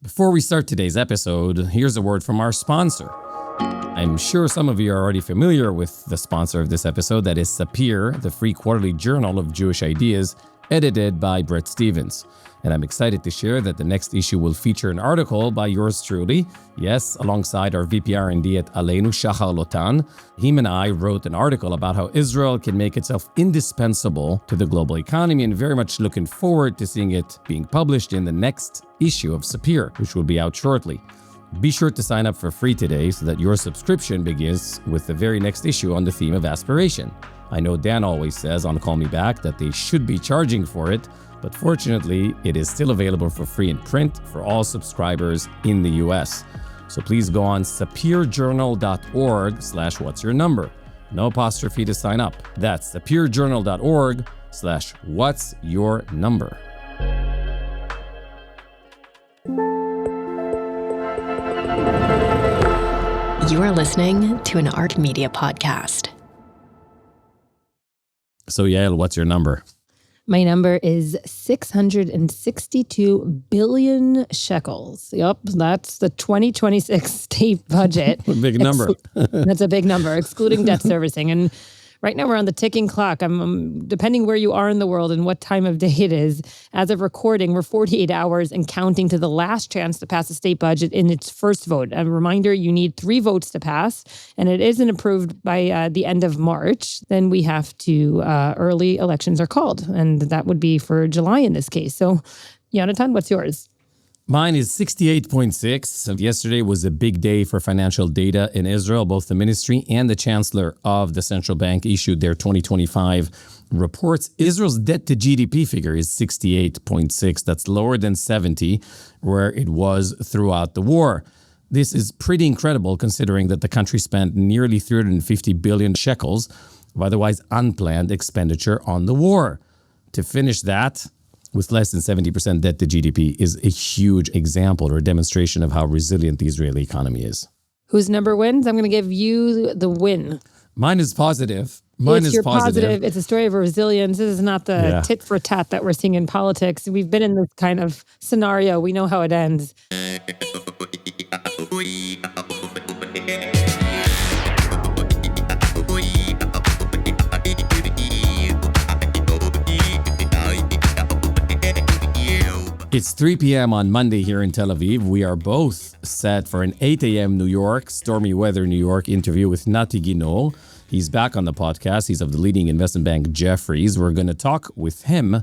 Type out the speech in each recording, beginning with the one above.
Before we start today's episode, here's a word from our sponsor. I'm sure some of you are already familiar with the sponsor of this episode, that is Sapir, the free quarterly journal of Jewish ideas, edited by Bret Stephens. And I'm excited to share that the next issue will feature an article by yours truly, yes, alongside our VP R&D at Aleinu, Shachar Lotan. Him and I wrote an article about how Israel can make itself indispensable to the global economy, and very much looking forward to seeing it being published in the next issue of Sapir, which will be out shortly. Be sure to sign up for free today so that your subscription begins with the very next issue on the theme of aspiration. I know Dan always says on Call Me Back that they should be charging for it, but fortunately, it is still available for free in print for all subscribers in the US. So please go on sapirjournal.org/what's your number. No apostrophe to sign up. That's sapirjournal.org/what's your number. You are listening to an Art Media podcast. So Yael, what's your number? My number is 662 billion shekels. Yep, that's the 2026 state budget. Big number. That's a big number, excluding debt servicing. And right now we're on the ticking clock. I'm depending where you are in the world and what time of day it is. As of recording, we're 48 hours and counting to the last chance to pass a state budget in its first vote. A reminder, you need 3 votes to pass, and it isn't approved by the end of March. Then we have to, early elections are called, and that would be for July in this case. So, Yonatan, what's yours? Mine is 68.6. Yesterday was a big day for financial data in Israel. Both the ministry and the chancellor of the central bank issued their 2025 reports. Israel's debt to GDP figure is 68.6. That's lower than 70, where it was throughout the war. This is pretty incredible considering that the country spent nearly 350 billion shekels of otherwise unplanned expenditure on the war. To finish that with less than 70% debt to GDP is a huge example or demonstration of how resilient the Israeli economy is. Whose number wins? I'm going to give you the win. Mine is positive. It's positive. It's a story of resilience. This is not the tit for tat that we're seeing in politics. We've been in this kind of scenario. We know how it ends. It's 3 p.m. on Monday here in Tel Aviv. We are both set for an 8 a.m. New York, stormy weather New York interview with Natti Ginor. He's back on the podcast. He's of the leading investment bank Jefferies. We're going to talk with him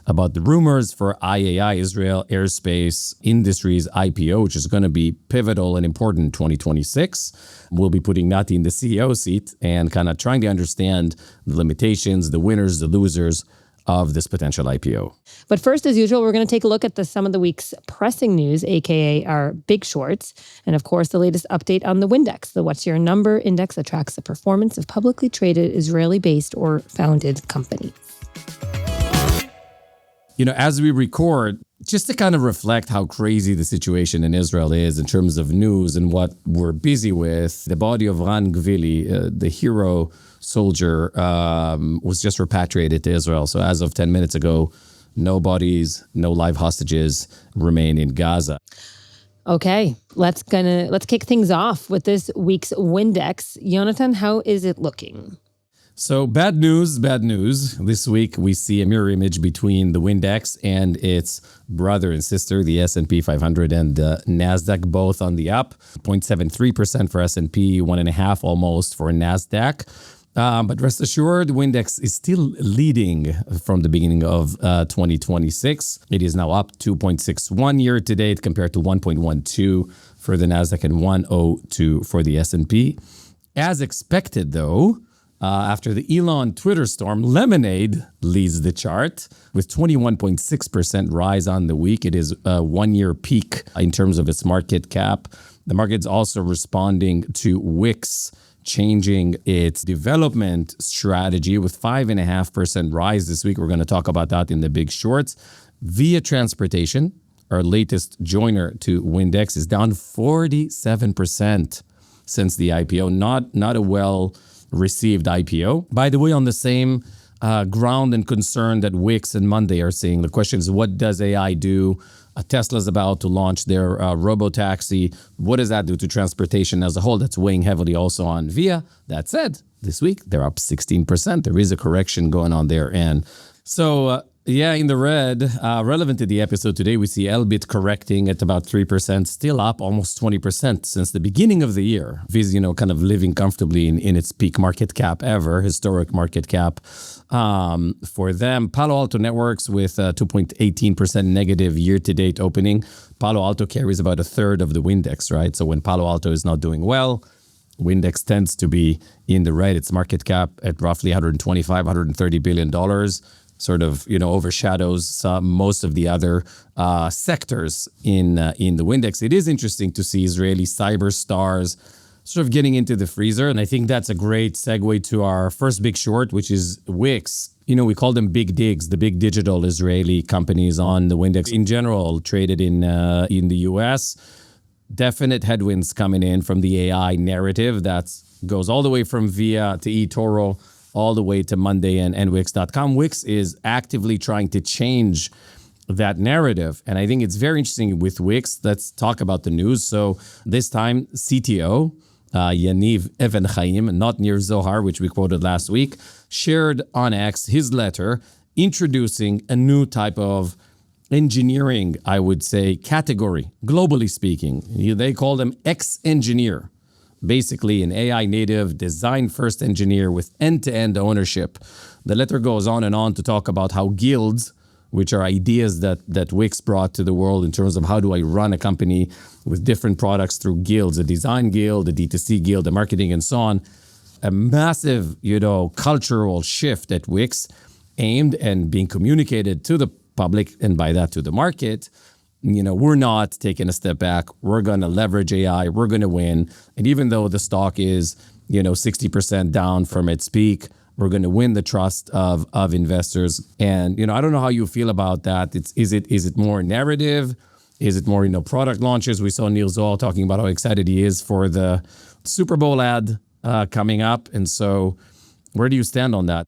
about the rumors for IAI, Israel Aerospace Industries IPO, which is going to be pivotal and important in 2026. We'll be putting Natti in the CEO seat and kind of trying to understand the limitations, the winners, the losers of this potential IPO. But first, as usual, we're going to take a look at some of the week's pressing news, aka our big shorts, and of course, the latest update on the Wyndex, the What's Your Number index that tracks the performance of publicly traded Israeli-based or founded companies. You know, as we record, just to kind of reflect how crazy the situation in Israel is in terms of news and what we're busy with, the body of Ran Gvili, the hero soldier, was just repatriated to Israel. So as of 10 minutes ago, no bodies, no live hostages remain in Gaza. Okay, let's kick things off with this week's Wyndex. Yonatan, how is it looking? So bad news. This week we see a mirror image between the Wyndex and its brother and sister, the S&P 500 and the NASDAQ, both on the up. 0.73% for S&P, 1.5% almost for NASDAQ. But rest assured, Wyndex is still leading from the beginning of 2026. It is now up 2.61 year to date compared to 1.12 for the NASDAQ and 1.02 for the S&P. As expected, though, after the Elon Twitter storm, Lemonade leads the chart with 21.6% rise on the week. It is a one-year peak in terms of its market cap. The market's also responding to Wix changing its development strategy with 5.5% rise this week. We're going to talk about that in the big shorts. Via Transportation, our latest joiner to Wyndex, is down 47% since the IPO. Not a well-received IPO. By the way, on the same ground and concern that Wix and Monday are seeing, the question is, what does AI do Tesla's about to launch their robo-taxi. What does that do to transportation as a whole? That's weighing heavily also on Via. That said, this week they're up 16%. There is a correction going on there. And so, in the red, relevant to the episode today, we see Elbit correcting at about 3%, still up almost 20% since the beginning of the year. Viz, kind of living comfortably in its peak market cap ever, historic market cap. For them, Palo Alto Networks with 2.18% negative year-to-date opening. Palo Alto carries about a third of the Wyndex, right? So when Palo Alto is not doing well, Wyndex tends to be in the red. Its market cap at roughly $125, $130 billion. Sort of, overshadows most of the other sectors in the Wyndex. It is interesting to see Israeli cyber stars sort of getting into the freezer. And I think that's a great segue to our first big short, which is Wix. We call them big digs, the big digital Israeli companies on the Wyndex in general, traded in the US. Definite headwinds coming in from the AI narrative that goes all the way from Via to eToro, all the way to Monday and Wix.com. Wix is actively trying to change that narrative. And I think it's very interesting with Wix. Let's talk about the news. So this time, CTO, Yaniv Even Chaim, not Nir Zohar, which we quoted last week, shared on X his letter introducing a new type of engineering, I would say, category, globally speaking. They call them X-engineer. Basically, an AI native design-first engineer with end-to-end ownership. The letter goes on and on to talk about how guilds, which are ideas that Wix brought to the world in terms of how do I run a company with different products through guilds, a design guild, a D2C guild, a marketing, and so on. A massive, cultural shift at Wix aimed and being communicated to the public and by that to the market. We're not taking a step back. We're going to leverage AI. We're going to win. And even though the stock is, 60% down from its peak, we're going to win the trust of investors. And, I don't know how you feel about that. Is it more narrative? Is it more, product launches? We saw Neil Zoll talking about how excited he is for the Super Bowl ad coming up. And so where do you stand on that?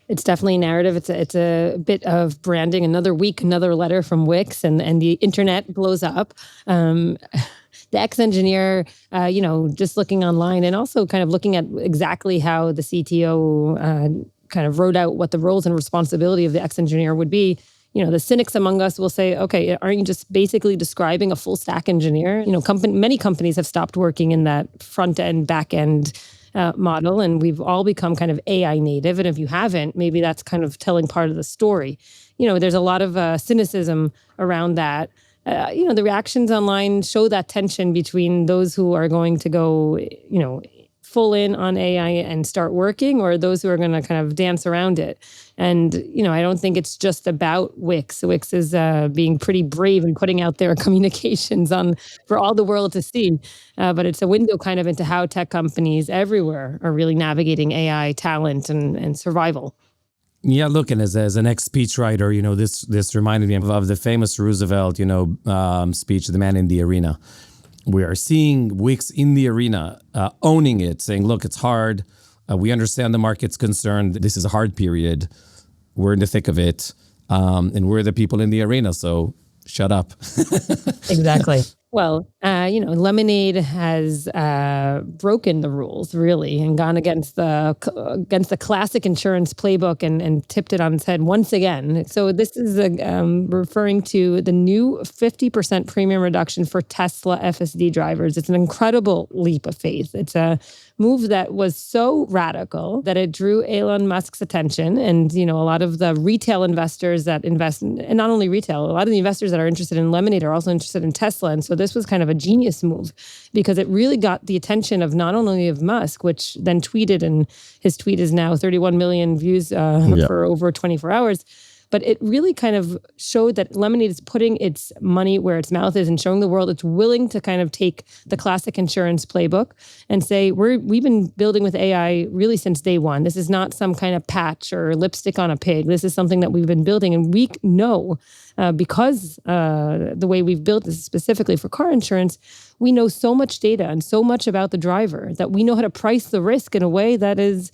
It's definitely narrative. It's a bit of branding. Another week, another letter from Wix, and the internet blows up. The X-engineer, just looking online and also kind of looking at exactly how the CTO kind of wrote out what the roles and responsibility of the X-engineer would be. The cynics among us will say, okay, aren't you just basically describing a full stack engineer? Many companies have stopped working in that front end, back end model, and we've all become kind of AI native. And if you haven't, maybe that's kind of telling part of the story. There's a lot of cynicism around that. The reactions online show that tension between those who are going to go, full in on AI and start working, or those who are going to kind of dance around it. And, I don't think it's just about Wix. Wix is being pretty brave and putting out their communications for all the world to see. But it's a window kind of into how tech companies everywhere are really navigating AI talent and survival. Yeah, look, and as an ex-speechwriter, this reminded me of the famous Roosevelt, speech, The Man in the Arena. We are seeing Wix in the arena, owning it, saying, look, it's hard. We understand the market's concerned. This is a hard period. We're in the thick of it. And we're the people in the arena. So shut up. Exactly. Well, Lemonade has broken the rules, really, and gone against the classic insurance playbook and tipped it on its head once again. So this is referring to the new 50% premium reduction for Tesla FSD drivers. It's an incredible leap of faith. It's a move that was so radical that it drew Elon Musk's attention. And, a lot of the retail investors that invest, and not only retail, a lot of the investors that are interested in Lemonade are also interested in Tesla. And so this was kind of a genius move because it really got the attention of not only of Musk, which then tweeted, and his tweet is now 31 million views for over 24 hours. But it really kind of showed that Lemonade is putting its money where its mouth is and showing the world it's willing to kind of take the classic insurance playbook and say, we've been building with AI really since day one. This is not some kind of patch or lipstick on a pig. This is something that we've been building. And we know because the way we've built this specifically for car insurance, we know so much data and so much about the driver that we know how to price the risk in a way that is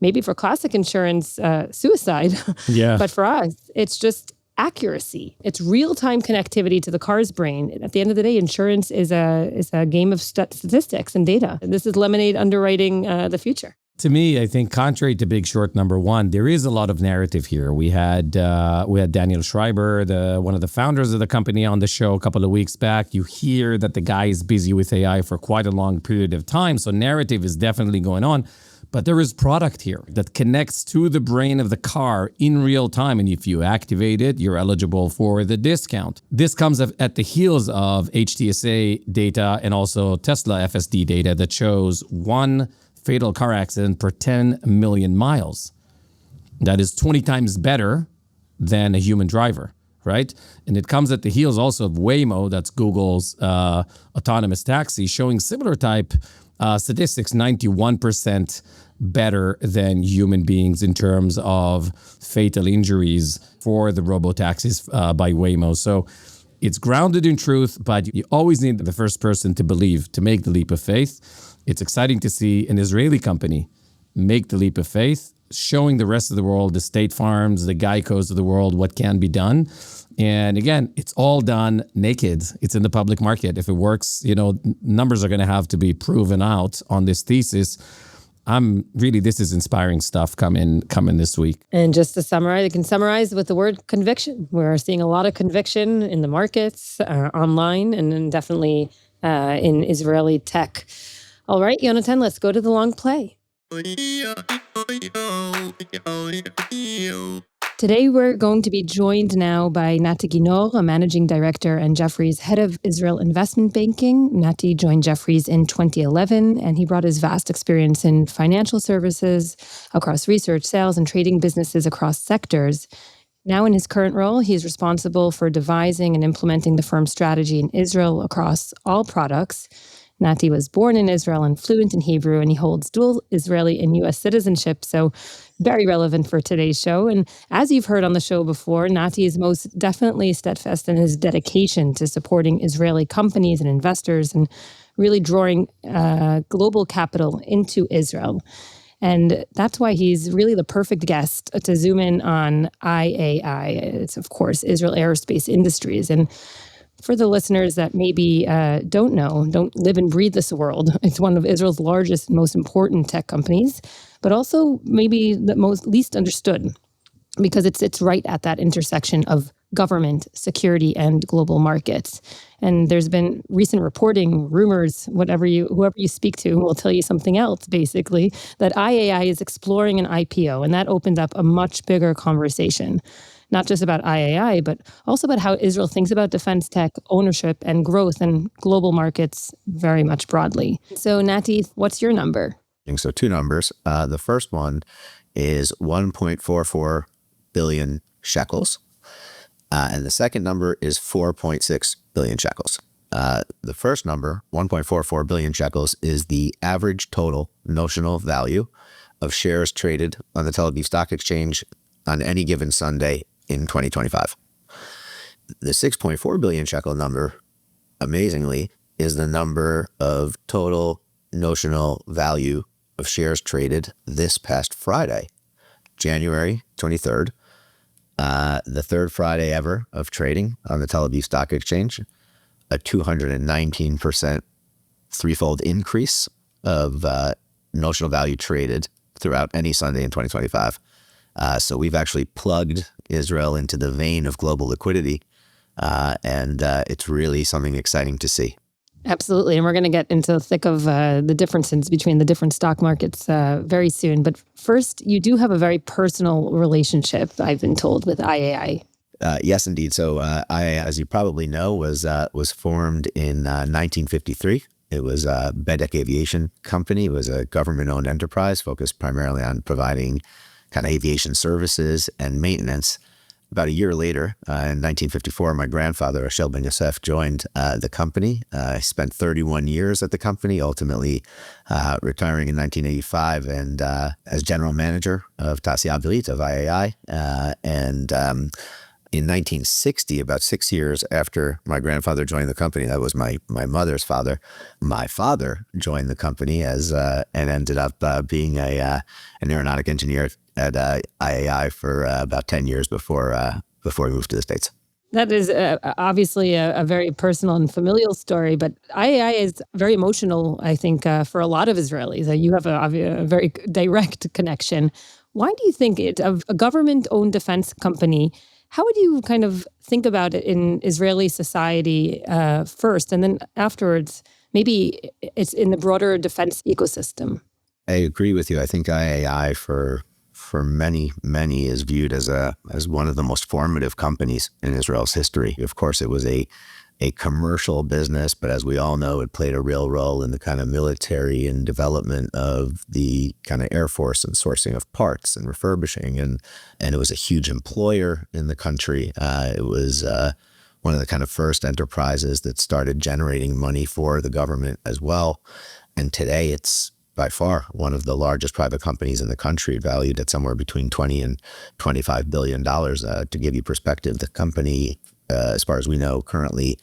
maybe for classic insurance, suicide. Yeah. But for us, it's just accuracy. It's real-time connectivity to the car's brain. At the end of the day, insurance is a game of statistics and data. And this is Lemonade underwriting the future. To me, I think contrary to Big Short number one, there is a lot of narrative here. We had Daniel Schreiber, one of the founders of the company, on the show a couple of weeks back. You hear that the guy is busy with AI for quite a long period of time. So narrative is definitely going on. But there is product here that connects to the brain of the car in real time. And if you activate it, you're eligible for the discount. This comes at the heels of HTSA data and also Tesla FSD data that shows one fatal car accident per 10 million miles. That is 20 times better than a human driver, right? And it comes at the heels also of Waymo, that's Google's autonomous taxi, showing similar type statistics, 91% better than human beings in terms of fatal injuries for the robo-taxis by Waymo. So it's grounded in truth, but you always need the first person to believe, to make the leap of faith. It's exciting to see an Israeli company make the leap of faith, showing the rest of the world, the State Farms, the Geicos of the world, what can be done. And again, it's all done naked. It's in the public market. If it works, numbers are going to have to be proven out on this thesis. This is inspiring stuff coming this week. And just to summarize, I can summarize with the word conviction. We're seeing a lot of conviction in the markets, online, and then definitely in Israeli tech. All right, Yonatan, let's go to the long play. Today, we're going to be joined now by Natti Ginor, a managing director and Jefferies head of Israel investment banking. Natti joined Jefferies in 2011, and he brought his vast experience in financial services across research, sales, and trading businesses across sectors. Now in his current role, he is responsible for devising and implementing the firm's strategy in Israel across all products. Natti was born in Israel and fluent in Hebrew, and he holds dual Israeli and U.S. citizenship, so very relevant for today's show. And as you've heard on the show before, Natti is most definitely steadfast in his dedication to supporting Israeli companies and investors and really drawing global capital into Israel. And that's why he's really the perfect guest to zoom in on IAI. It's, of course, Israel Aerospace Industries. And for the listeners that maybe don't live and breathe this world, it's one of Israel's largest and most important tech companies, but also maybe the most least understood because it's right at that intersection of government, security, and global markets. And there's been recent reporting, rumors, whoever you speak to will tell you something else, basically, that IAI is exploring an IPO, and that opened up a much bigger conversation. Not just about IAI, but also about how Israel thinks about defense tech, ownership, and growth in global markets very much broadly. So, Natti, what's your number? So 2 numbers. The first one is 1.44 billion shekels. And the second number is 4.6 billion shekels. The first number, 1.44 billion shekels, is the average total notional value of shares traded on the Tel Aviv Stock Exchange on any given Sunday in 2025. The 6.4 billion shekel number, amazingly, is the number of total notional value of shares traded this past Friday, January 23rd, the third Friday ever of trading on the Tel Aviv Stock Exchange, a 219% threefold increase of notional value traded throughout any Sunday in 2025. So we've actually plugged Israel into the vein of global liquidity, and it's really something exciting to see. Absolutely. And we're going to get into the thick of the differences between the different stock markets very soon. But first, you do have a very personal relationship, I've been told, with IAI. Yes, indeed. So IAI, as you probably know, was formed in 1953. It was a Bedek Aviation Company. It was a government-owned enterprise focused primarily on providing kind of aviation services and maintenance. About a year later, in 1954, my grandfather, Ashel Ben Yosef, joined the company. I spent 31 years at the company, ultimately retiring in 1985 and as general manager of Tassia Avirit of IAI. In 1960, about 6 years after my grandfather joined the company, that was my mother's father, my father joined the company and ended up being an aeronautic engineer at IAI for about 10 years before before he moved to the States. That is obviously a very personal and familial story, but IAI is very emotional, I think, for a lot of Israelis. You have a very direct connection. Why do you think it's a government-owned defense company? How would you kind of think about it in Israeli society first, and then afterwards, maybe it's in the broader defense ecosystem? I agree with you. I think IAI for many is viewed as one of the most formative companies in Israel's history. Of course, it was a commercial business, but as we all know, it played a real role in the kind of military and development of the kind of Air Force and sourcing of parts and refurbishing. And it was a huge employer in the country. It was one of the kind of first enterprises that started generating money for the government as well. And today it's by far one of the largest private companies in the country, valued at somewhere between $20 and $25 billion. To give you perspective, the company, as far as we know, currently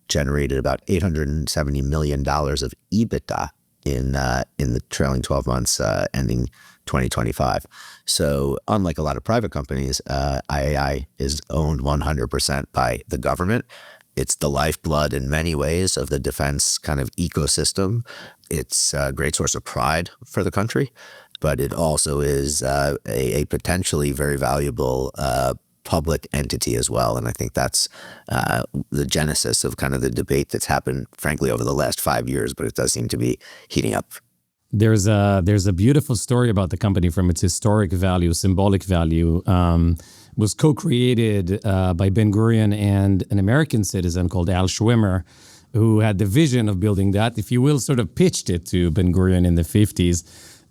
generated about $870 million of EBITDA in the trailing 12 months ending 2025. So unlike a lot of private companies, IAI is owned 100% by the government. It's the lifeblood in many ways of the defense kind of ecosystem. It's a great source of pride for the country, but it also is a potentially very valuable public entity as well. And I think that's the genesis of kind of the debate that's happened, frankly, over the last 5 years, but it does seem to be heating up. There's a beautiful story about the company from its historic value, symbolic value. Was co-created by Ben-Gurion and an American citizen called Al Schwimmer, who had the vision of building that, if you will, sort of pitched it to Ben-Gurion in the 50s.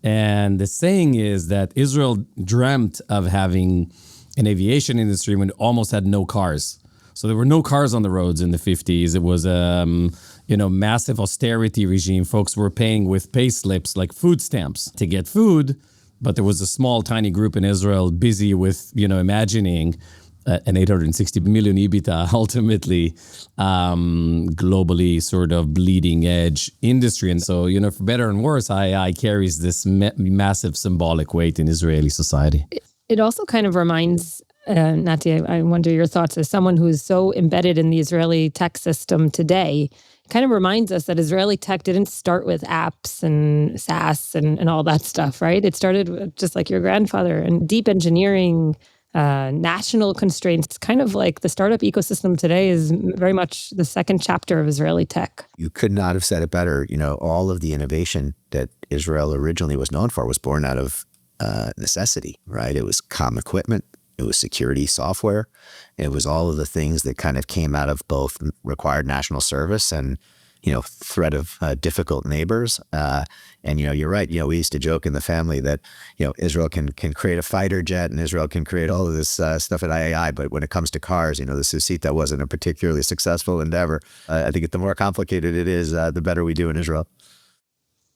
And the saying is that Israel dreamt of having an aviation industry when it almost had no cars. So there were no cars on the roads in the 50s. It was massive austerity regime. Folks were paying with pay slips like food stamps to get food. But there was a small, tiny group in Israel busy with, imagining an 860 million EBITDA, ultimately globally sort of bleeding edge industry. And so, for better and worse, IAI carries this massive symbolic weight in Israeli society. It also kind of reminds, Natti, I wonder your thoughts as someone who's so embedded in the Israeli tech system today. Kind of reminds us that Israeli tech didn't start with apps and SaaS and all that stuff, right? It started with, just like your grandfather, and deep engineering, national constraints. Kind of like the startup ecosystem today is very much the second chapter of Israeli tech. You could not have said it better. All of the innovation that Israel originally was known for was born out of necessity, right? It was comm equipment. It was security software. It was all of the things that kind of came out of both required national service and, threat of difficult neighbors. And you're right. We used to joke in the family that, Israel can create a fighter jet and Israel can create all of this stuff at IAI. But when it comes to cars, the Susita wasn't a particularly successful endeavor. I think the more complicated it is, the better we do in Israel.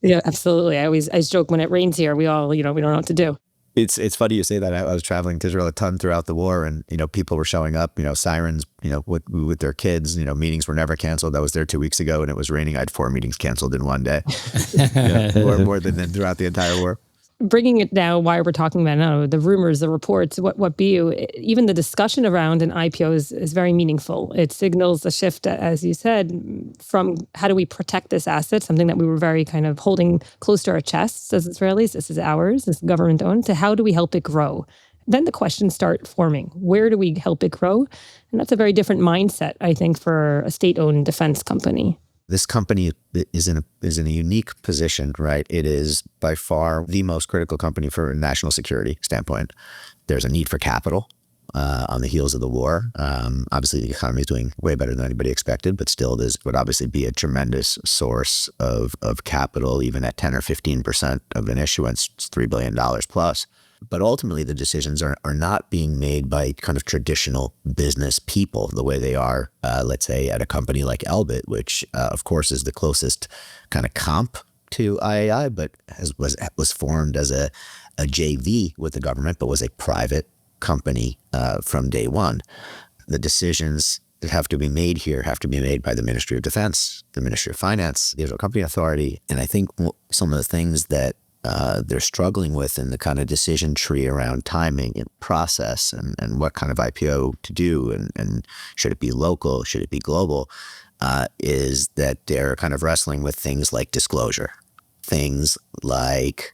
Yeah, absolutely. I joke when it rains here, we all, we don't know what to do. It's funny you say that. I was traveling to Israel a ton throughout the war, and people were showing up, sirens, with their kids. Meetings were never canceled. I was there 2 weeks ago, and it was raining. I had 4 meetings canceled in one day, more than throughout the entire war. Bringing it now, why we're talking about now, the rumors, the reports, what be you, even the discussion around an IPO is very meaningful. It signals a shift, as you said, from how do we protect this asset, something that we were very kind of holding close to our chests as Israelis, this is ours, this is government owned, to how do we help it grow? Then the questions start forming. Where do we help it grow? And that's a very different mindset, I think, for a state-owned defense company. This company is in a unique position, right? It is by far the most critical company for a national security standpoint. There's a need for capital on the heels of the war. Obviously, the economy is doing way better than anybody expected, but still, this would obviously be a tremendous source of capital, even at 10 or 15% of an issuance, it's $3 billion plus. But ultimately, the decisions are not being made by kind of traditional business people the way they are, let's say, at a company like Elbit, which, of course, is the closest kind of comp to IAI, but was formed as a JV with the government, but was a private company from day one. The decisions that have to be made here have to be made by the Ministry of Defense, the Ministry of Finance, the Israel Company Authority. And I think some of the things that they're struggling with in the kind of decision tree around timing and process and what kind of IPO to do and should it be local, should it be global, is that they're kind of wrestling with things like disclosure, things like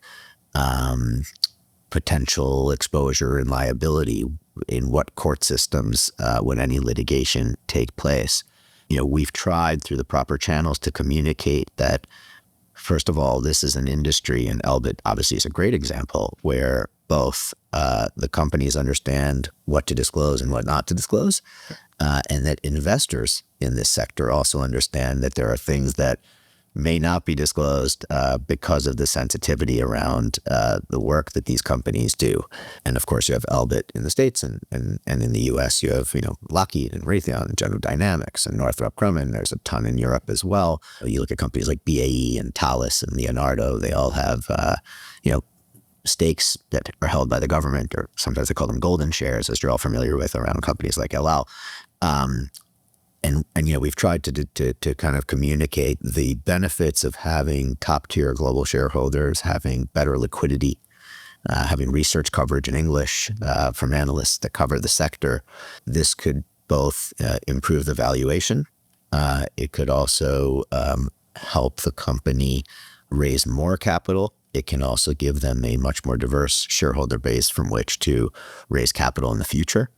potential exposure and liability in what court systems would any litigation take place. We've tried through the proper channels to communicate that, first of all, this is an industry, and Elbit obviously is a great example, where both the companies understand what to disclose and what not to disclose, and that investors in this sector also understand that there are things that may not be disclosed because of the sensitivity around the work that these companies do. And of course, you have Elbit in the States, and in the US, you have Lockheed and Raytheon and General Dynamics and Northrop Grumman. There's a ton in Europe as well. You look at companies like BAE and Thales and Leonardo. They all have stakes that are held by the government, or sometimes they call them golden shares, as you're all familiar with, around companies like El Al. And we've tried to kind of communicate the benefits of having top tier global shareholders, having better liquidity, having research coverage in English from analysts that cover the sector. This could both improve the valuation. It could also help the company raise more capital. It can also give them a much more diverse shareholder base from which to raise capital in the future.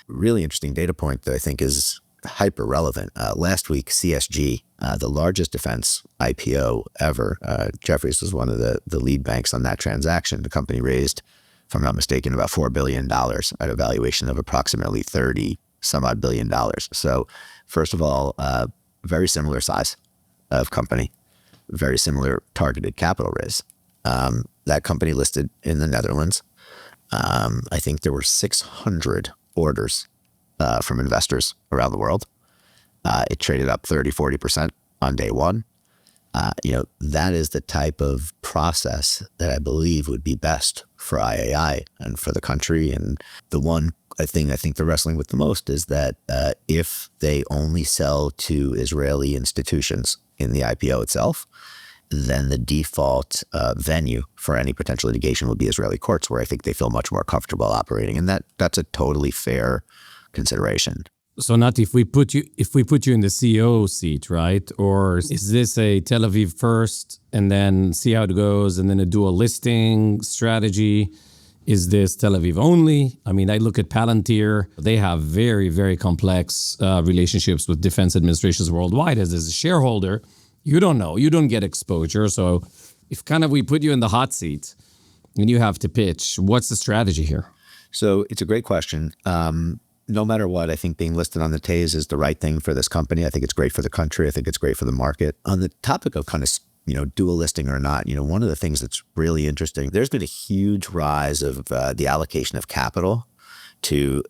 Really interesting data point that I think is hyper relevant. Last week, CSG, the largest defense IPO ever, Jefferies was one of the lead banks on that transaction. The company raised, if I'm not mistaken, about $4 billion at a valuation of approximately 30 some odd billion dollars. So first of all, very similar size of company, very similar targeted capital raise. That company listed in the Netherlands. I think there were 600 orders from investors around the world. It traded up 30-40% on day one. That is the type of process that I believe would be best for IAI and for the country. And the one thing I think they're wrestling with the most is that if they only sell to Israeli institutions in the IPO itself, then the default venue for any potential litigation will be Israeli courts, where I think they feel much more comfortable operating. And that's a totally fair consideration. So Natti, if we put you in the CEO seat, right? Or is this a Tel Aviv first and then see how it goes and then a dual listing strategy? Is this Tel Aviv only? I mean, I look at Palantir. They have very, very complex relationships with defense administrations worldwide. As a shareholder, you don't know. You don't get exposure. So if kind of we put you in the hot seat and you have to pitch, what's the strategy here? So it's a great question. No matter what, I think being listed on the TASE is the right thing for this company. I think it's great for the country. I think it's great for the market. On the topic of kind of, dual listing or not, one of the things that's really interesting, there's been a huge rise of the allocation of capital to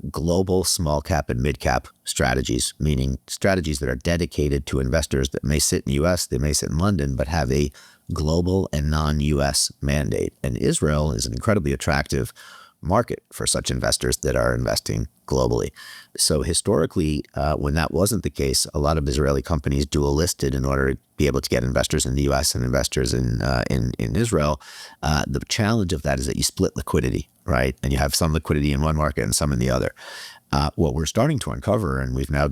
global small cap and mid cap strategies, meaning strategies that are dedicated to investors that may sit in the US, they may sit in London, but have a global and non-US mandate. And Israel is an incredibly attractive market for such investors that are investing globally. So historically, when that wasn't the case, a lot of Israeli companies dual listed in order to be able to get investors in the US and investors in Israel. The challenge of that is that you split liquidity, right? And you have some liquidity in one market and some in the other. What we're starting to uncover, and we've now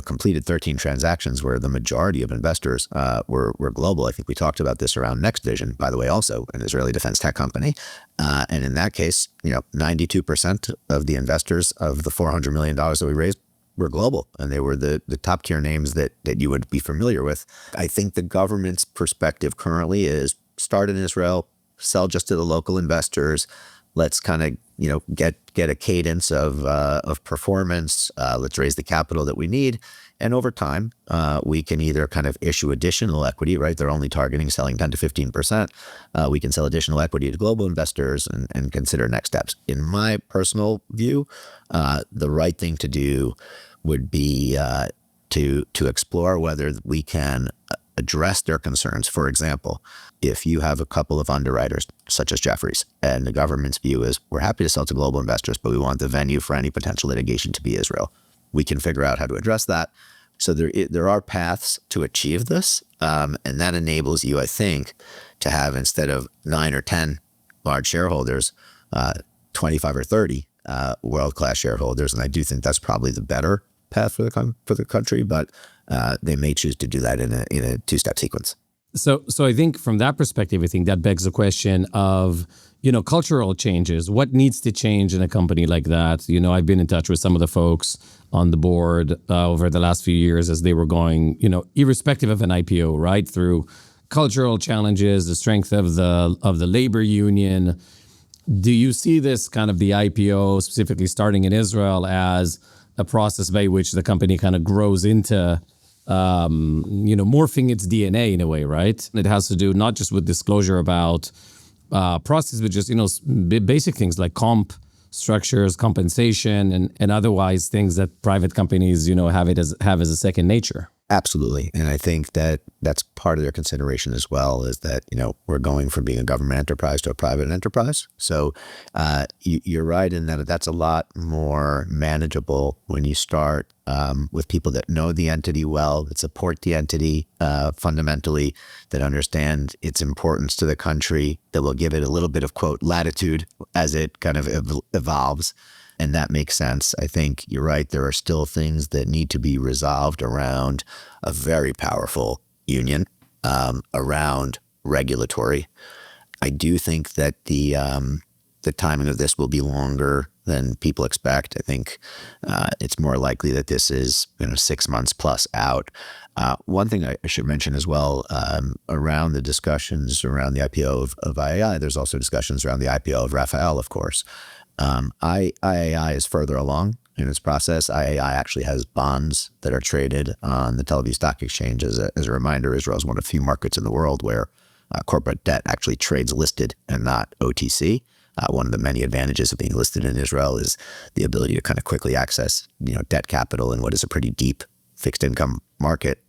completed 13 transactions where the majority of investors were global. I think we talked about this around Next Vision, by the way, also an Israeli defense tech company. And in that case, 92% of the investors of the $400 million that we raised were global. And they were the top tier names that you would be familiar with. I think the government's perspective currently is start in Israel, sell just to the local investors. Let's kind of get a cadence of performance. Let's raise the capital that we need, and over time, we can either kind of issue additional equity. Right, they're only targeting selling 10 to 15%. We can sell additional equity to global investors and consider next steps. In my personal view, the right thing to do would be to explore whether we can address their concerns. For example, if you have a couple of underwriters, such as Jefferies, and the government's view is we're happy to sell to global investors, but we want the venue for any potential litigation to be Israel. We can figure out how to address that. So there are paths to achieve this, and that enables you, I think, to have, instead of 9 or 10 large shareholders, 25 or 30 world-class shareholders. And I do think that's probably the better path for the country, but they may choose to do that in a two-step sequence. So I think from that perspective, I think that begs the question of, cultural changes. What needs to change in a company like that? I've been in touch with some of the folks on the board over the last few years as they were going, irrespective of an IPO, right, through cultural challenges, the strength of the labor union. Do you see this kind of the IPO, specifically starting in Israel, as a process by which the company kind of grows into morphing its DNA in a way, right? It has to do not just with disclosure about process, but just, basic things like comp structures, compensation, and otherwise things that private companies, have as a second nature. Absolutely. And I think that that's part of their consideration as well, is that, we're going from being a government enterprise to a private enterprise. So you're right in that that's a lot more manageable when you start with people that know the entity well, that support the entity fundamentally, that understand its importance to the country, that will give it a little bit of, quote, latitude as it kind of evolves. And that makes sense. I think you're right. There are still things that need to be resolved around a very powerful union, around regulatory. I do think that the timing of this will be longer than people expect. I think it's more likely that this is 6 months plus out. One thing I should mention as well, around the discussions around the IPO of IAI, there's also discussions around the IPO of Rafael, of course. IAI is further along in its process. IAI actually has bonds that are traded on the Tel Aviv Stock Exchange. As a reminder, Israel is one of the few markets in the world where corporate debt actually trades listed and not OTC. One of the many advantages of being listed in Israel is the ability to kind of quickly access, debt capital in what is a pretty deep fixed income market.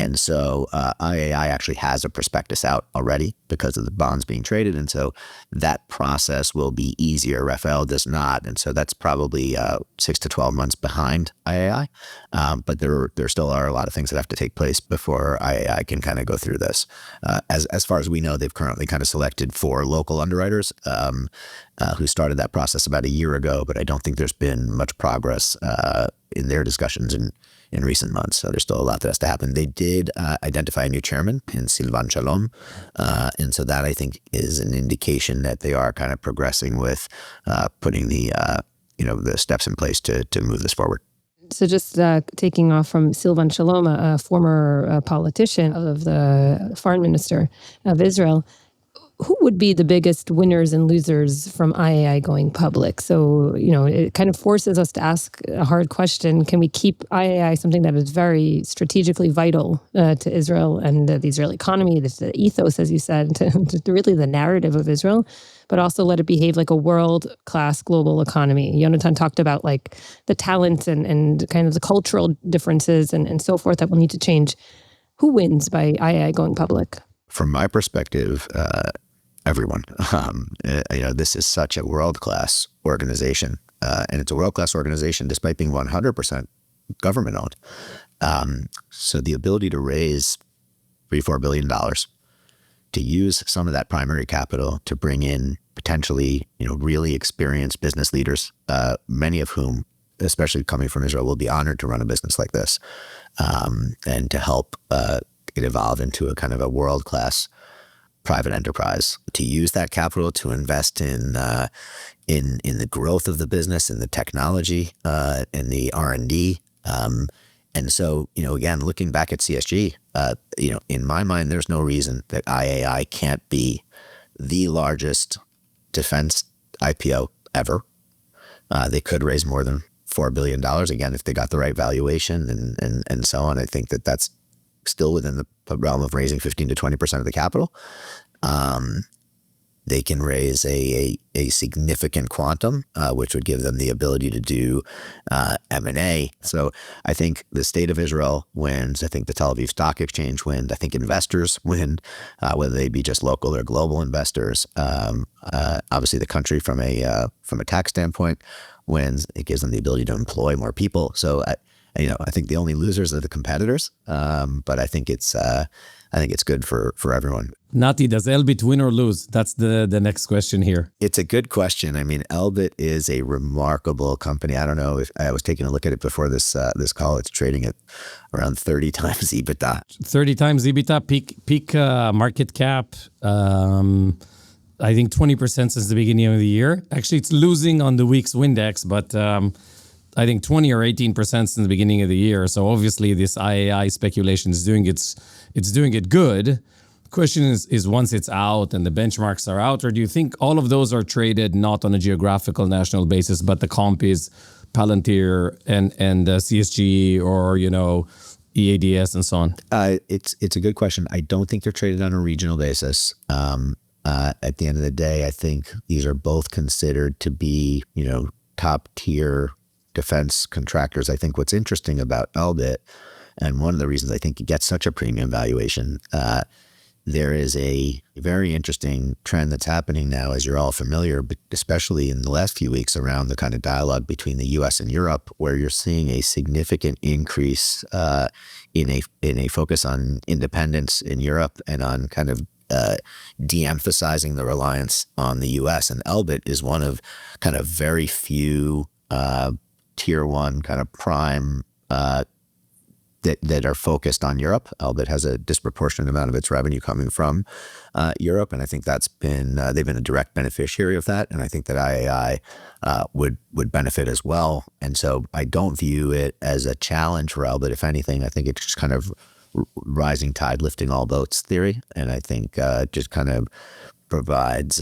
And so IAI actually has a prospectus out already because of the bonds being traded. And so that process will be easier. Rafael does not. And so that's probably 6 to 12 months behind IAI. But there still are a lot of things that have to take place before IAI can kind of go through this. As far as we know, they've currently kind of selected 4 local underwriters who started that process about a year ago. But I don't think there's been much progress in their discussions in recent months. So there's still a lot that has to happen. They did identify a new chairman in Silvan Shalom. And so that, I think, is an indication that they are kind of progressing with putting the steps in place to move this forward. So just taking off from Silvan Shalom, a former politician of the foreign minister of Israel, who would be the biggest winners and losers from IAI going public? So, it kind of forces us to ask a hard question. Can we keep IAI something that is very strategically vital to Israel and the Israeli economy, the ethos, as you said, to really the narrative of Israel, but also let it behave like a world-class global economy? Yonatan talked about like the talent and kind of the cultural differences and so forth that will need to change. Who wins by IAI going public? From my perspective, everyone. This is such a world-class organization, and it's a world-class organization despite being 100% government-owned. So the ability to raise $3-4 billion, to use some of that primary capital to bring in potentially, really experienced business leaders, many of whom, especially coming from Israel, will be honored to run a business like this, and to help it evolve into a kind of a world-class private enterprise, to use that capital to invest in the growth of the business, in the technology, in the R&D. And so, again, looking back at CSG, in my mind, there's no reason that IAI can't be the largest defense IPO ever. They could raise more than $4 billion, again, if they got the right valuation and so on. I think that that's still within the realm of raising 15 to 20% of the capital. They can raise a significant quantum, which would give them the ability to do M&A. So I think the state of Israel wins. I think the Tel Aviv Stock Exchange wins. I think investors win, whether they be just local or global investors. Obviously, the country from a tax standpoint wins. It gives them the ability to employ more people. So I I think the only losers are the competitors. But I think it's good for everyone. Natti, does Elbit win or lose? That's the next question here. It's a good question. I mean, Elbit is a remarkable company. I don't know if I was taking a look at it before this call. It's trading at around 30 times EBITDA. 30 times EBITDA, peak market cap. I think 20% since the beginning of the year. Actually, it's losing on the week's Wyndex, but I think 20 or 18% since the beginning of the year. So obviously, this IAI speculation is doing it good. Question is once it's out and the benchmarks are out, or do you think all of those are traded not on a geographical national basis, but the comp is Palantir and CSG or EADS and so on? It's a good question. I don't think they're traded on a regional basis. At the end of the day, I think these are both considered to be top tier defense contractors. I think what's interesting about Elbit, and one of the reasons I think it gets such a premium valuation, there is a very interesting trend that's happening now, as you're all familiar, but especially in the last few weeks around the kind of dialogue between the U.S. and Europe, where you're seeing a significant increase in a focus on independence in Europe and on kind of de-emphasizing the reliance on the U.S. And Elbit is one of kind of very few tier one kind of prime that are focused on Europe. Elbit has a disproportionate amount of its revenue coming from Europe, and I think they've been a direct beneficiary of that. And I think that IAI would benefit as well. And so I don't view it as a challenge for Elbit. If anything, I think it's just kind of rising tide lifting all boats theory, and I think just kind of provides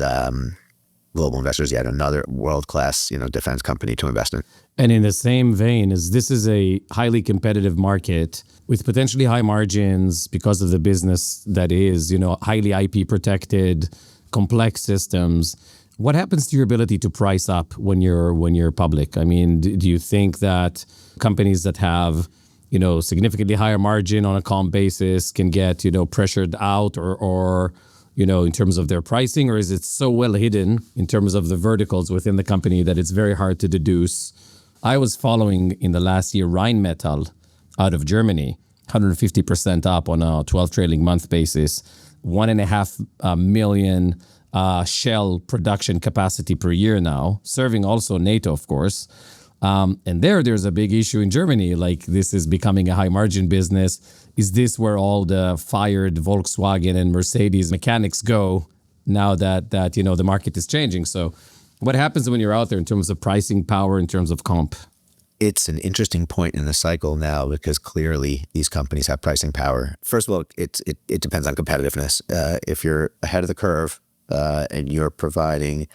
global investors yet another world-class defense company to invest in. And in the same vein, as this is a highly competitive market with potentially high margins because of the business that is, highly IP protected, complex systems. What happens to your ability to price up when you're public? I mean, do you think that companies that have significantly higher margin on a comp basis can get pressured out or in terms of their pricing, or is it so well hidden in terms of the verticals within the company that it's very hard to deduce? I was following in the last year Rheinmetall out of Germany, 150% up on a 12 trailing month basis, 1.5 million shell production capacity per year now, serving also NATO, of course. And there's a big issue in Germany, like this is becoming a high margin business. Is this where all the fired Volkswagen and Mercedes mechanics go now that the market is changing? So what happens when you're out there in terms of pricing power, in terms of comp? It's an interesting point in the cycle now because clearly these companies have pricing power. First of all, it depends on competitiveness. If you're ahead of the curve and you're providing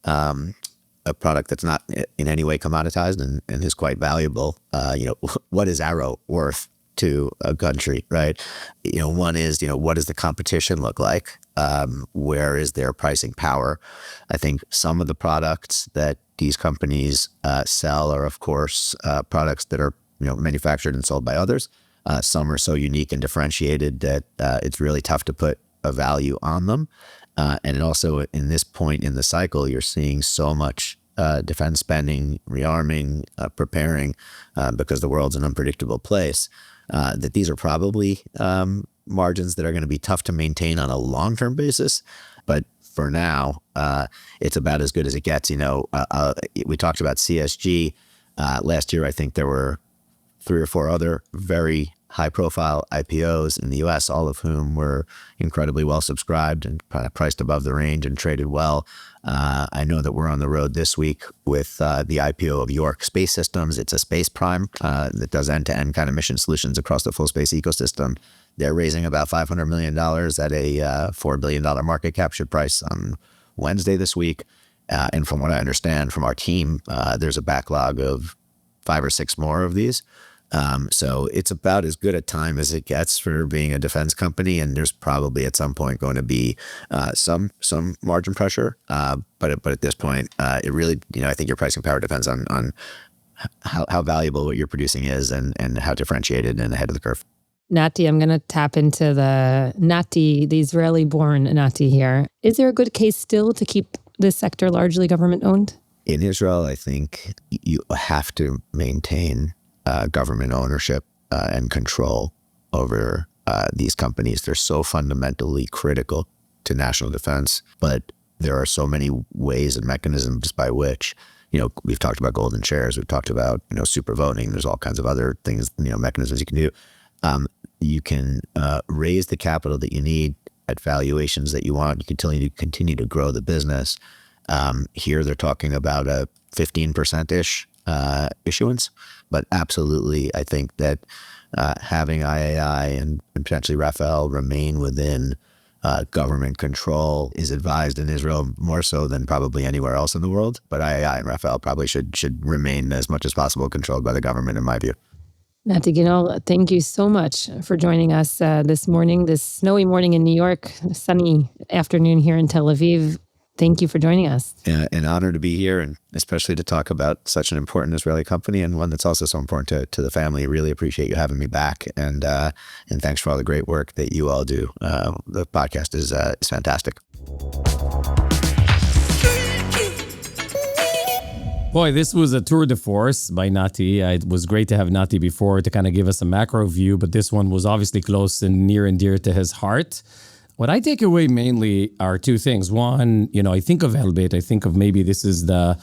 a product that's not in any way commoditized and is quite valuable, what is Arrow worth to a country, right? One is, what does the competition look like? Where is their pricing power? I think some of the products that these companies sell are, of course, products that are, manufactured and sold by others. Some are so unique and differentiated that it's really tough to put a value on them. And also in this point in the cycle, you're seeing so much defense spending, rearming, preparing, because the world's an unpredictable place, that these are probably margins that are going to be tough to maintain on a long-term basis. But for now, it's about as good as it gets. We talked about CSG. Last year, I think there were 3 or 4 other very high-profile IPOs in the U.S., all of whom were incredibly well subscribed and priced above the range and traded well. I know that we're on the road this week with the IPO of York Space Systems. It's a space prime that does end-to-end kind of mission solutions across the full space ecosystem. They're raising about $500 million at a $4 billion market capture price on Wednesday this week. And from what I understand from our team, there's a backlog of 5 or 6 more of these. So it's about as good a time as it gets for being a defense company, and there's probably at some point going to be some margin pressure. But at this point, it really, I think your pricing power depends on how valuable what you're producing is and how differentiated and ahead of the curve. Natti, I'm going to tap into the Israeli-born Natti here. Is there a good case still to keep this sector largely government-owned? In Israel, I think you have to maintain government ownership and control over these companies. They're so fundamentally critical to national defense, but there are so many ways and mechanisms by which, we've talked about golden shares, we've talked about, super voting. There's all kinds of other things, mechanisms you can do. You can raise the capital that you need at valuations that you want. You can continue to grow the business. Here they're talking about a 15%-ish issuance, but absolutely, I think that having IAI and potentially Rafael remain within government control is advised in Israel more so than probably anywhere else in the world. But IAI and Rafael probably should remain as much as possible controlled by the government, in my view. Natti Ginor, thank you so much for joining us this morning, this snowy morning in New York, sunny afternoon here in Tel Aviv. Thank you for joining us. An honor to be here, and especially to talk about such an important Israeli company and one that's also so important to the family. Really appreciate you having me back, and thanks for all the great work that you all do. The podcast is fantastic. Boy, this was a tour de force by Natti. It was great to have Natti before to kind of give us a macro view, but this one was obviously close and near and dear to his heart. What I take away mainly are two things. One, I think of Elbit. I think of maybe this is there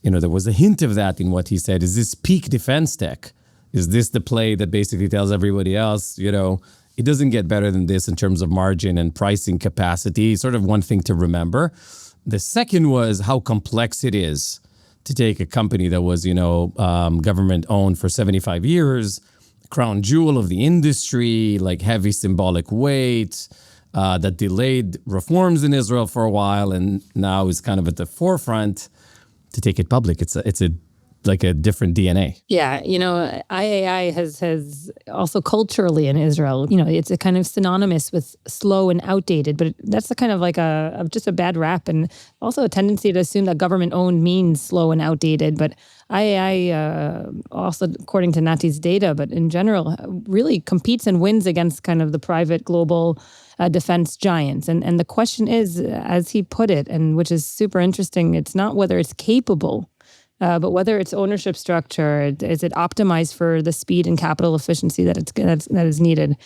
was a hint of that in what he said. Is this peak defense tech? Is this the play that basically tells everybody else, it doesn't get better than this in terms of margin and pricing capacity? Sort of one thing to remember. The second was how complex it is to take a company that was, government owned for 75 years, crown jewel of the industry, like heavy symbolic weight, that delayed reforms in Israel for a while and now is kind of at the forefront, to take it public. It's a different DNA. Yeah, IAI has also culturally in Israel, it's a kind of synonymous with slow and outdated, but that's a kind of like just a bad rap, and also a tendency to assume that government owned means slow and outdated. But IAI, also according to Natti's data, but in general, really competes and wins against kind of the private global defense giants. And the question is, as he put it, and which is super interesting, it's not whether it's capable, but whether its ownership structure, is it optimized for the speed and capital efficiency that is needed.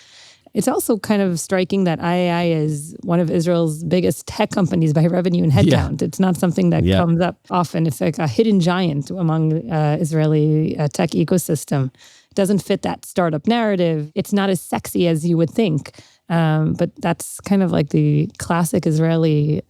It's also kind of striking that IAI is one of Israel's biggest tech companies by revenue and headcount. Yeah. It's not something that comes up often. It's like a hidden giant among Israeli tech ecosystem. It doesn't fit that startup narrative. It's not as sexy as you would think. But that's kind of like the classic Israeli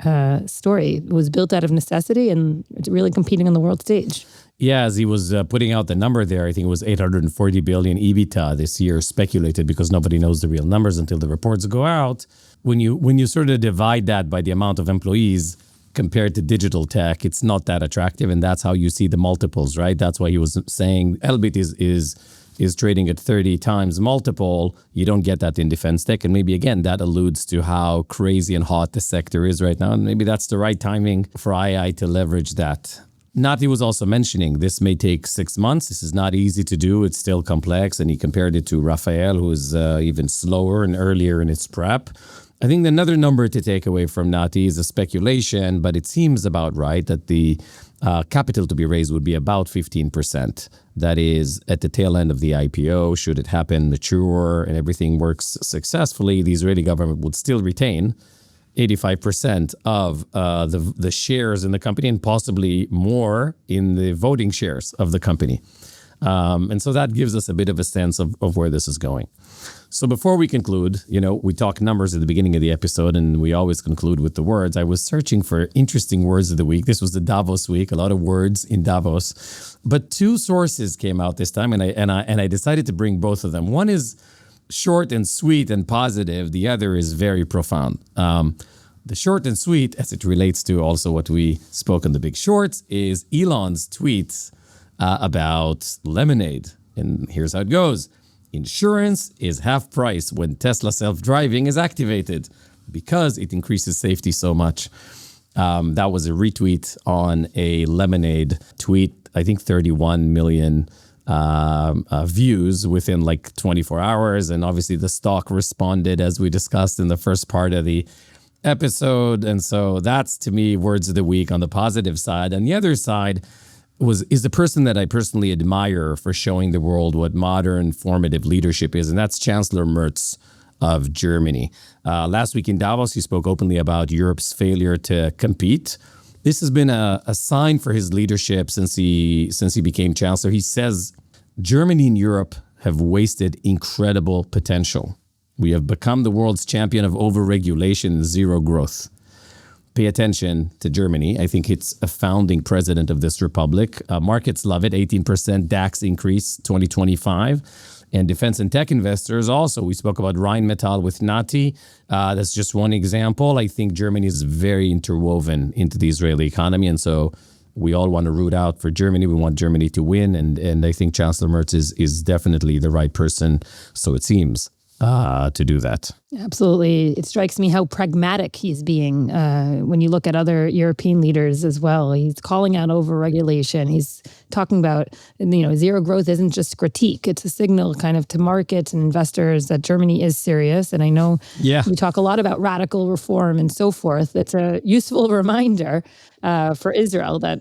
story. It was built out of necessity and it's really competing on the world stage. Yeah, as he was putting out the number there, I think it was 840 billion EBITDA this year, speculated, because nobody knows the real numbers until the reports go out. When you sort of divide that by the amount of employees compared to digital tech, it's not that attractive, and that's how you see the multiples, right? That's why he was saying Elbit is trading at 30 times multiple. You don't get that in defense tech. And maybe, again, that alludes to how crazy and hot the sector is right now. And maybe that's the right timing for II to leverage that. Natti was also mentioning this may take 6 months. This is not easy to do. It's still complex. And he compared it to Rafael, who is even slower and earlier in its prep. I think another number to take away from Natti is a speculation, but it seems about right that the capital to be raised would be about 15%. That is at the tail end of the IPO. Should it happen, mature, and everything works successfully, the Israeli government would still retain 85% of the shares in the company, and possibly more in the voting shares of the company. And so that gives us a bit of a sense of where this is going. So before we conclude, we talk numbers at the beginning of the episode, and we always conclude with the words. I was searching for interesting words of the week. This was the Davos week, a lot of words in Davos. But 2 sources came out this time, and I decided to bring both of them. One is short and sweet and positive. The other is very profound. The short and sweet, as it relates to also what we spoke on the Big Shorts, is Elon's tweets about lemonade. And here's how it goes. Insurance is half price when Tesla self-driving is activated because it increases safety so much. That was a retweet on a lemonade tweet. I think 31 million views within like 24 hours. And obviously the stock responded, as we discussed in the first part of the episode. And so that's, to me, words of the week on the positive side. On the other side, is the person that I personally admire for showing the world what modern formative leadership is, and that's Chancellor Merz of Germany. Last week in Davos, he spoke openly about Europe's failure to compete. This has been a sign for his leadership since he became chancellor. He says Germany and Europe have wasted incredible potential. We have become the world's champion of overregulation and zero growth. Pay attention to Germany. I think it's a founding president of this republic. Markets love it. 18% DAX increase 2025. And defense and tech investors also. We spoke about Rheinmetall with Natti. That's just one example. I think Germany is very interwoven into the Israeli economy. And so we all want to root out for Germany. We want Germany to win. And I think Chancellor Merz is definitely the right person, so it seems, to do that. Absolutely. It strikes me how pragmatic he's being when you look at other European leaders as well. He's calling out overregulation. He's talking about, zero growth isn't just critique. It's a signal kind of to markets and investors that Germany is serious. And I know we talk a lot about radical reform and so forth. It's a useful reminder for Israel that,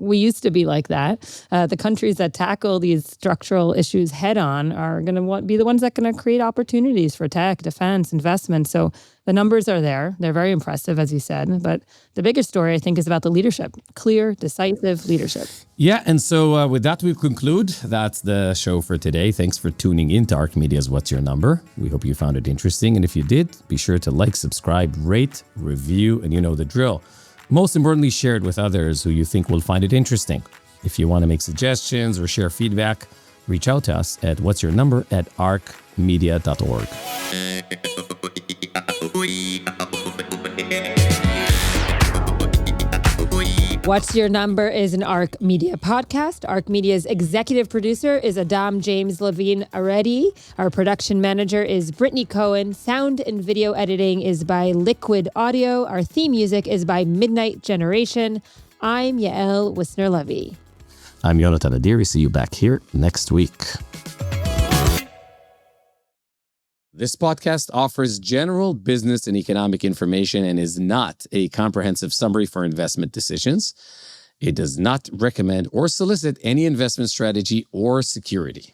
we used to be like that. The countries that tackle these structural issues head on are going to be the ones that are going to create opportunities for tech, defense, investment. So the numbers are there. They're very impressive, as you said. But the bigger story, I think, is about the leadership. Clear, decisive leadership. Yeah. And so with that, we conclude. That's the show for today. Thanks for tuning in to ARC Media's What's Your Number? We hope you found it interesting. And if you did, be sure to like, subscribe, rate, review, and you know the drill. Most importantly, share it with others who you think will find it interesting. If you want to make suggestions or share feedback, reach out to us at what'syournumber@arcmedia.org. What's Your Number is an ARC Media podcast. ARC Media's executive producer is Adam James Levine Aredi. Our production manager is Brittany Cohen. Sound and video editing is by Liquid Audio. Our theme music is by Midnight Generation. I'm Yael Wisner-Levy. I'm Yonatan Adiri. See you back here next week. This podcast offers general business and economic information and is not a comprehensive summary for investment decisions. It does not recommend or solicit any investment strategy or security.